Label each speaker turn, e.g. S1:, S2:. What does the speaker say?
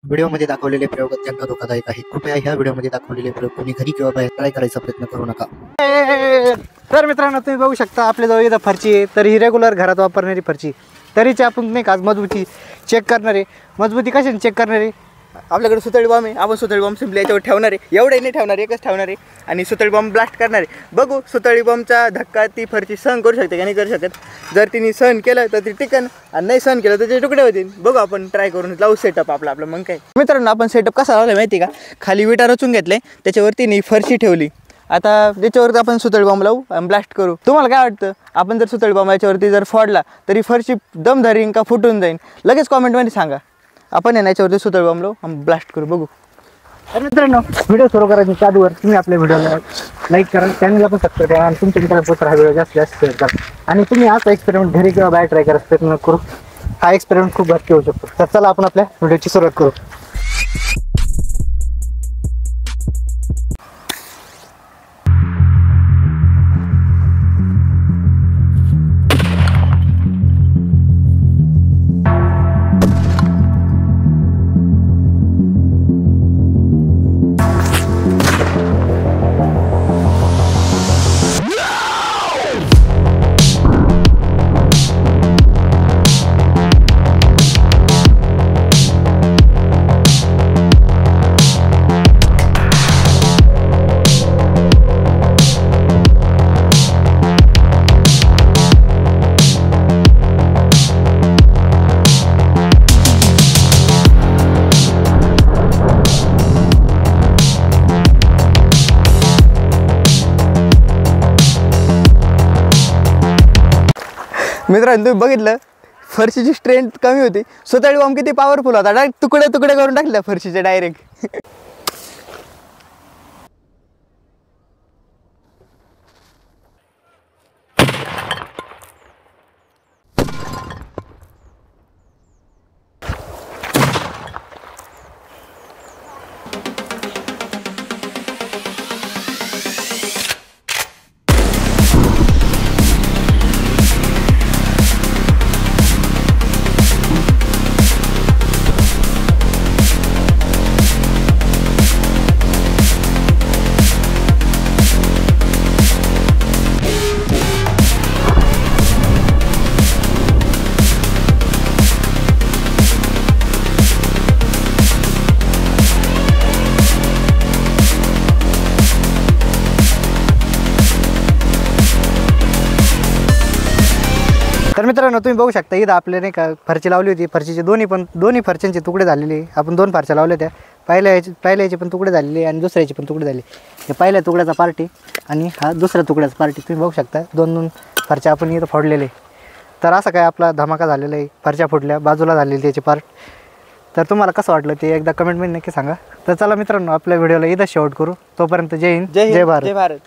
S1: व्हिडिओमध्ये दाखवलेले प्रयोग अत्यंत धोकादायक आहेत. कृपया ह्या व्हिडिओमध्ये दाखवलेले प्रयोग कोणी घरी किंवा बाहेर ट्राय करायचा प्रयत्न करू नका.
S2: तर मित्रांनो, तुम्ही बघू शकता आपल्याजवळ इथं फरची आहे. तर ही रेग्युलर घरात वापरणारी फरची. तरीची आपण नाही का आज मजबूती चेक करणार आहे. मजबूती कशाने चेक करणार आहे? आपल्याकडे सुतळी बॉम्ब आहे. आपण सुतळी बॉम्ब सिम्पली याच्यावर ठेवणार आहे. एवढे नाही ठेवणार, एकच ठेवणार आहे आणि सुतळी बॉम्ब ब्लास्ट करणार आहे. बघू सुतळी बॉम्बचा धक्का ती फरची सहन करू शकते का नाही करू शकत. जर तिने सहन केलं तर ती टिकन आणि नाही सहन केलं तर त्याचे तुकडे होतील. बघू आपण ट्राय करून लावू सेटअप आपलं मग काय. मित्रांनो, आपण सेटअप कसा लावला माहिती का? खाली विटा रचून घेतले, त्याच्यावरती नी फरशी ठेवली. आता त्याच्यावरती आपण सुतळी बॉम्ब लावू आणि ब्लास्ट करू. तुम्हाला काय वाटतं, आपण जर सुतळी बॉम्ब याच्यावरती जर फोडला तरी फरशी दम धरीन का फुटून जाईल? लगेच कॉमेंटमध्ये सांगा. आपण याच्यावरती सुतळी बॉम्ब लावू आणि ब्लास्ट करू. बघू. तर मित्रांनो, व्हिडिओ सुरू करायच्या आधीवर तुम्ही आपल्या व्हिडिओला लाईक करा, चॅनलला पण सबस्क्राईब करा आणि तुमच्या मित्रांसोबत हा व्हिडिओ जास्तीत जास्त शेअर करा. आणि तुम्ही हाच एक्सपेरिमेंट घरी किंवा बाहेर ट्राय करायचा प्रयत्न करू. हा एक्सपेरिमेंट खूप घातकी होऊ शकतो. तर चला आपण आपल्या व्हिडिओची सुरुवात करू. मित्रांनो, तुम्ही बघितलं फरशीची स्ट्रेंथ कमी होती. सुतळी बॉम्ब किती पॉवरफुल होता. डायरेक्ट तुकडे तुकडे करून टाकल्या फरशीचे डायरेक्ट. तर मित्रांनो, तुम्ही बघू शकता इथं आपल्या नाही का फरची लावली होती. फरशीचे दोन्ही फरच्यांचे तुकडे झालेले. आपण 2 फरच्या लावल्या होत्या. पहिल्या याचे पण तुकडे झालेले आणि दुसऱ्याचे पण तुकडे झाले. हे पहिल्या तुकड्याचा पार्टी आणि हा दुसऱ्या तुकड्याचा पार्टी. तुम्ही बघू शकता 2 फरच्या आपण इथं फोडलेले. तर असं काय आपला धमाका झालेला आहे. फरच्या फोडल्या, बाजूला झालेली त्याचे पार्ट. तर तुम्हाला कसं वाटलं ते एकदा कमेंटमध्ये नक्की सांगा. तर चला मित्रांनो, आपल्या व्हिडिओला इथं शेवट करू. तोपर्यंत जय हिंद, जय भारत.